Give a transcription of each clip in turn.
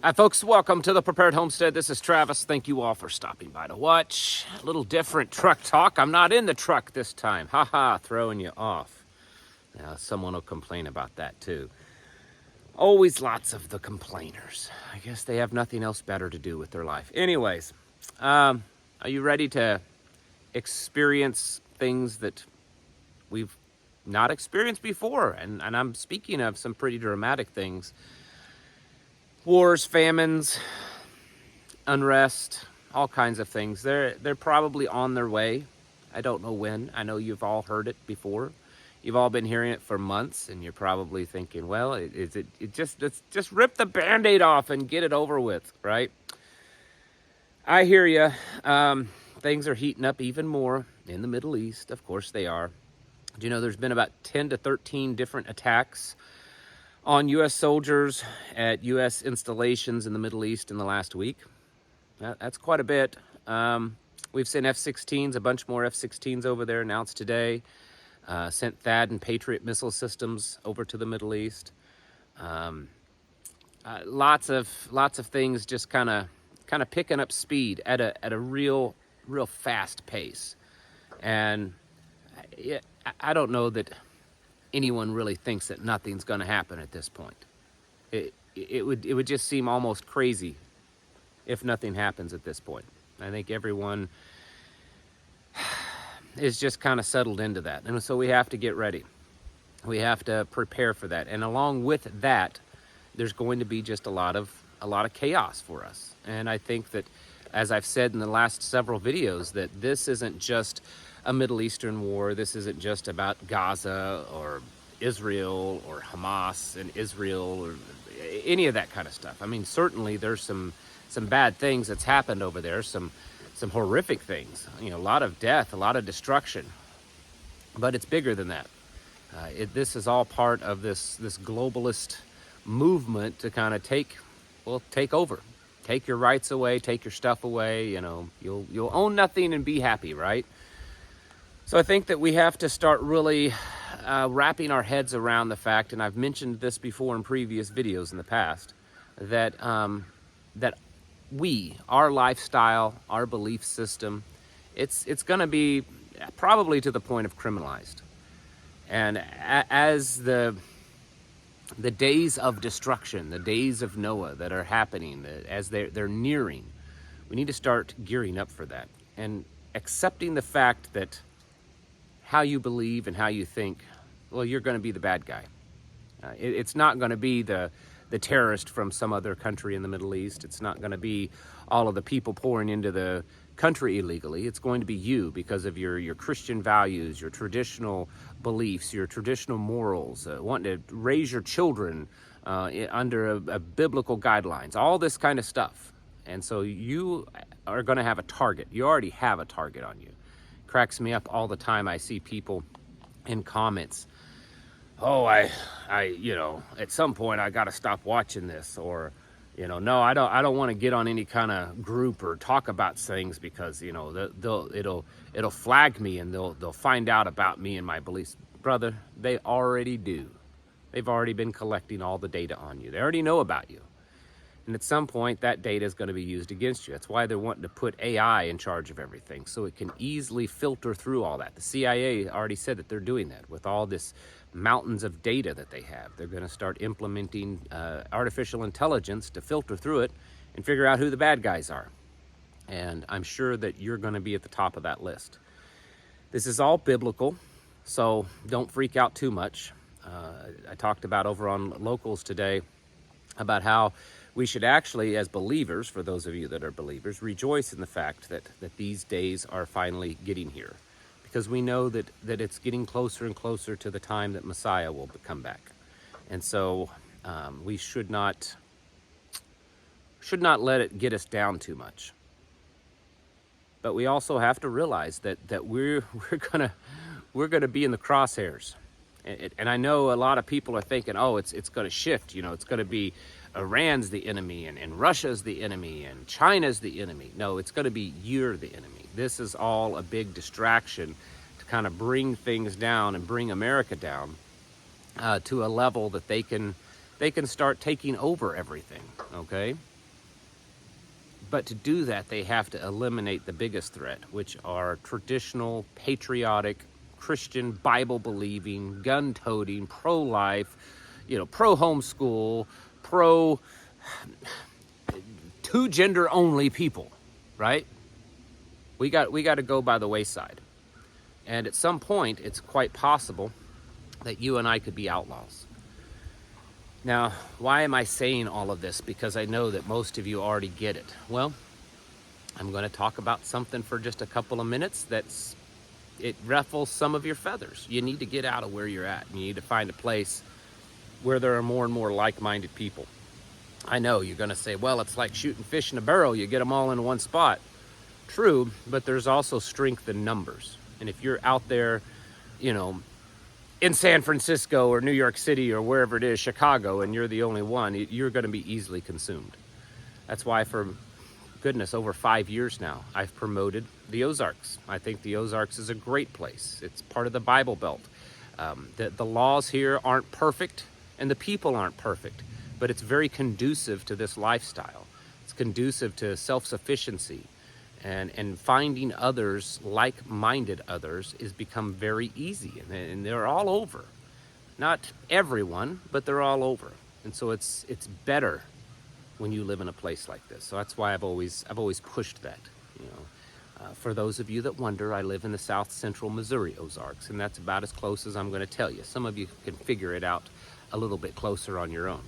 Hi folks, welcome to the Prepared Homestead. This is Travis. Thank you all for stopping by to watch. A little different truck talk. I'm not in the truck this time. Haha, throwing you off. Now, someone will complain about that too. Always lots of the complainers. I guess they have nothing else better to do with their life. Anyways, are you ready to experience things that we've not experienced before? And I'm speaking of some pretty dramatic things. Wars, famines, unrest, all kinds of things. They're probably on their way. I don't know when. I know you've all heard it before. You've all been hearing it for months, and you're probably thinking, well, let's just rip the Band-Aid off and get it over with, right? I hear you. Things are heating up even more in the Middle East. Of course they are. Do you know there's been about 10 to 13 different attacks on U.S. soldiers at U.S. installations in the Middle East in the last week? That's quite a bit. We've seen F-16s, a bunch more F-16s over there announced today. Sent THAAD and Patriot missile systems over to the Middle East. Lots of things just kind of picking up speed at a real fast pace. And I don't know that anyone really thinks that nothing's going to happen at this point. It would just seem almost crazy if nothing happens at this point. I think everyone is just kind of settled into that, and so we have to get ready. We have to prepare for that, and along with that, there's going to be just a lot of chaos for us. And I think that, as I've said in the last several videos, that this isn't just a Middle Eastern war. This isn't just about Gaza or Israel or Hamas and Israel or any of that kind of stuff. I mean, certainly there's some bad things that's happened over there, some horrific things, a lot of death, a lot of destruction, but it's bigger than that. This is all part of this globalist movement to kind of take over, take your rights away, take your stuff away. You'll own nothing and be happy, right? So I think that we have to start really wrapping our heads around the fact, and I've mentioned this before in previous videos in the past, that our lifestyle, our belief system, it's going to be probably to the point of criminalized. And as the days of destruction, the days of Noah that are happening, as they're nearing, we need to start gearing up for that and accepting the fact that how you believe and how you think, well, you're going to be the bad guy. It's not going to be the terrorist from some other country in the Middle East. It's not going to be all of the people pouring into the country illegally. It's going to be you, because of your Christian values, your traditional beliefs, your traditional morals, wanting to raise your children under a biblical guidelines, all this kind of stuff. And so you are going to have a target. You already have a target on you. Cracks me up all the time. I see people in comments, oh, I at some point I got to stop watching this, or, no, I don't want to get on any kind of group or talk about things because, it'll flag me and they'll find out about me and my beliefs. Brother, they already do. They've already been collecting all the data on you. They already know about you. And at some point, that data is going to be used against you. That's why they're wanting to put AI in charge of everything, so it can easily filter through all that. The CIA already said that they're doing that with all this mountains of data that they have. They're going to start implementing artificial intelligence to filter through it and figure out who the bad guys are. And I'm sure that you're going to be at the top of that list. This is all biblical, so don't freak out too much. I talked about over on Locals today about how we should actually, as believers, for those of you that are believers, rejoice in the fact that these days are finally getting here, because we know that it's getting closer and closer to the time that Messiah will come back. And so we should not let it get us down too much. But we also have to realize that we're gonna be in the crosshairs. And I know a lot of people are thinking, oh, it's going to shift. It's going to be Iran's the enemy and Russia's the enemy and China's the enemy. No, it's going to be you're the enemy. This is all a big distraction to kind of bring things down and bring America down to a level that they can start taking over everything, okay? But to do that, they have to eliminate the biggest threat, which are traditional, patriotic, Christian, Bible-believing, gun-toting, pro-life, pro-homeschool, pro two-gender-only people, right? We got to go by the wayside. And at some point, it's quite possible that you and I could be outlaws. Now, why am I saying all of this? Because I know that most of you already get it. Well, I'm going to talk about something for just a couple of minutes it ruffles some of your feathers. You need to get out of where you're at. You need to find a place where there are more and more like-minded people. I know you're going to say, well, it's like shooting fish in a barrel. You get them all in one spot. True, but there's also strength in numbers. And if you're out there, in San Francisco or New York City or wherever it is, Chicago, and you're the only one, you're going to be easily consumed. That's why for goodness, over 5 years now, I've promoted the Ozarks. I think the Ozarks is a great place. It's part of the Bible Belt. The laws here aren't perfect and the people aren't perfect, but it's very conducive to this lifestyle. It's conducive to self-sufficiency. And finding others, like-minded others, is become very easy, and they're all over. Not everyone, but they're all over. And so it's better when you live in a place like this. So that's why I've always pushed that. For those of you that wonder, I live in the South Central Missouri Ozarks, and that's about as close as I'm going to tell you. Some of you can figure it out a little bit closer on your own.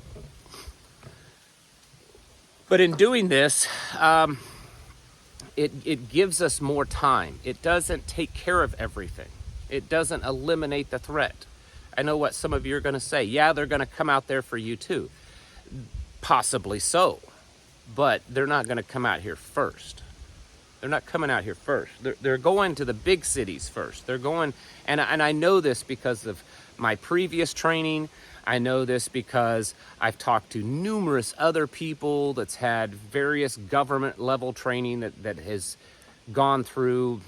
But in doing this, it gives us more time. It doesn't take care of everything. It doesn't eliminate the threat. I know what some of you are going to say. Yeah, they're going to come out there for you too. Possibly so. But they're not going to come out here first. They're not coming out here first. They're going to the big cities first. They're going, and I know this because of my previous training. I know this because I've talked to numerous other people that's had various government level training that has gone through,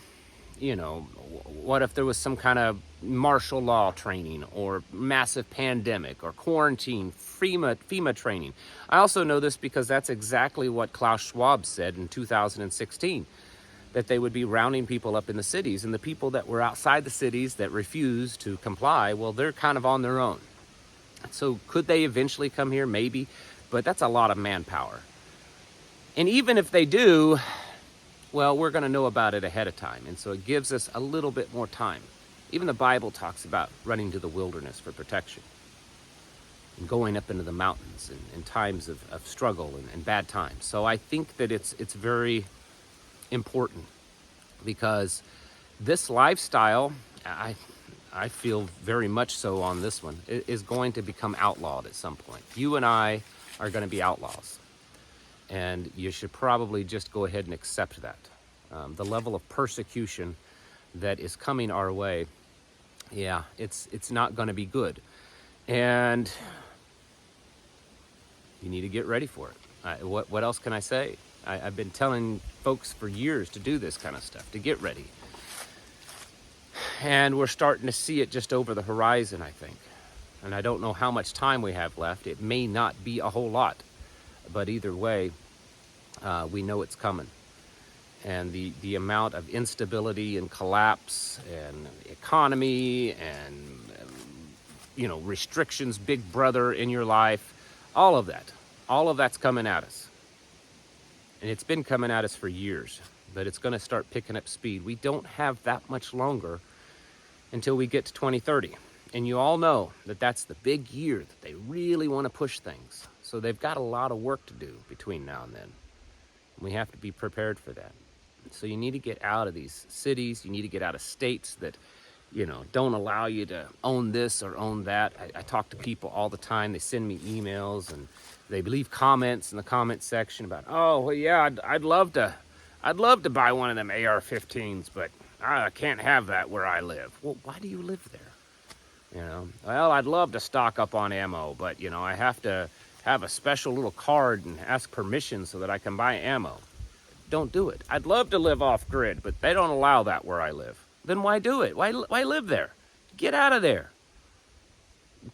what if there was some kind of martial law training or massive pandemic or quarantine, FEMA training. I also know this because that's exactly what Klaus Schwab said in 2016, that they would be rounding people up in the cities, and the people that were outside the cities that refused to comply, well, they're kind of on their own. So could they eventually come here? Maybe, but that's a lot of manpower. And even if they do, well, we're going to know about it ahead of time. And so it gives us a little bit more time. Even the Bible talks about running to the wilderness for protection and going up into the mountains in times of struggle and bad times. So I think that it's very important, because this lifestyle, I feel very much so on this one, is going to become outlawed at some point. You and I are going to be outlaws. And you should probably just go ahead and accept that. The level of persecution that is coming our way, yeah, it's not going to be good. And you need to get ready for it. What else can I say? I've been telling folks for years to do this kind of stuff, to get ready. And we're starting to see it just over the horizon, I think. And I don't know how much time we have left. It may not be a whole lot. But either way, we know it's coming. And the amount of instability and collapse and economy and, restrictions, big brother in your life, all of that's coming at us. And it's been coming at us for years, but it's going to start picking up speed. We don't have that much longer until we get to 2030. And you all know that that's the big year that they really want to push things. So they've got a lot of work to do between now and then. We have to be prepared for that. So you need to get out of these cities. You need to get out of states that, don't allow you to own this or own that. I talk to people all the time. They send me emails and they leave comments in the comment section about, oh, well, yeah, I'd love to buy one of them AR-15s, but I can't have that where I live. Well, why do you live there? Well, I'd love to stock up on ammo, but, I have to have a special little card and ask permission so that I can buy ammo. Don't do it. I'd love to live off grid, but they don't allow that where I live. Then why do it? Why live there? Get out of there.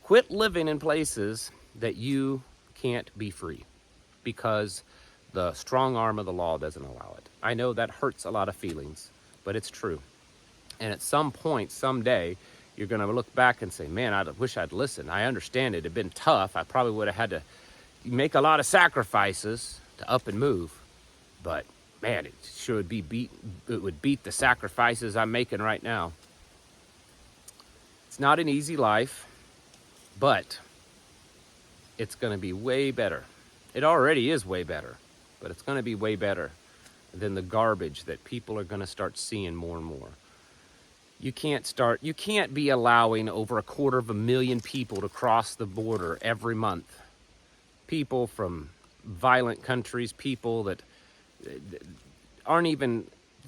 Quit living in places that you can't be free, because The strong arm of the law doesn't allow it. I know that hurts a lot of feelings, but it's true. And at some point, someday, you're going to look back and say, man, I wish I'd listened. I understand it had been tough. I probably would have had to make a lot of sacrifices to up and move. But man, it sure would it would beat the sacrifices I'm making right now. It's not an easy life, but it's going to be way better. It already is way better, but it's going to be way better than the garbage that people are going to start seeing more and more. You can't be allowing over 250,000 people to cross the border every month. People from violent countries, people that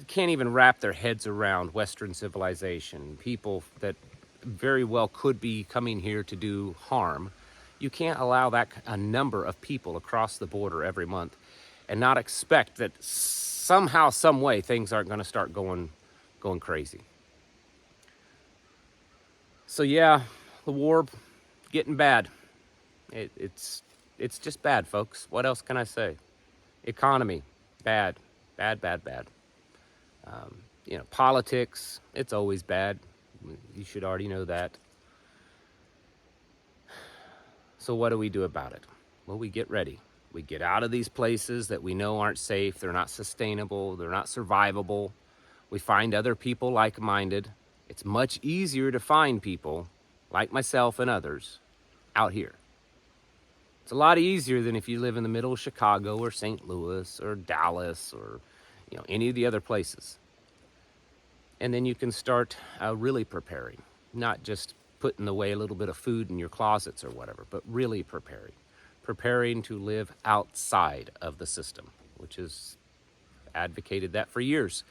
can't even wrap their heads around Western civilization, people that very well could be coming here to do harm. You can't allow a number of people across the border every month and not expect that somehow, some way, things aren't going to start going crazy. So yeah, the war getting bad. It's just bad, folks. What else can I say? Economy, bad. Politics, it's always bad. You should already know that. So what do we do about it? Well, we get ready. We get out of these places that we know aren't safe, they're not sustainable, they're not survivable. We find other people like-minded. It's much easier to find people like myself and others out here. It's a lot easier than if you live in the middle of Chicago or St. Louis or Dallas or any of the other places. And then you can start really preparing, not just putting away a little bit of food in your closets or whatever, but really preparing to live outside of the system, which has advocated that for years.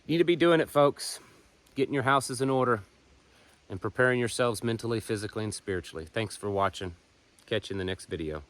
You need to be doing it, folks. Getting your houses in order and preparing yourselves mentally, physically, and spiritually. Thanks for watching. Catch you in the next video.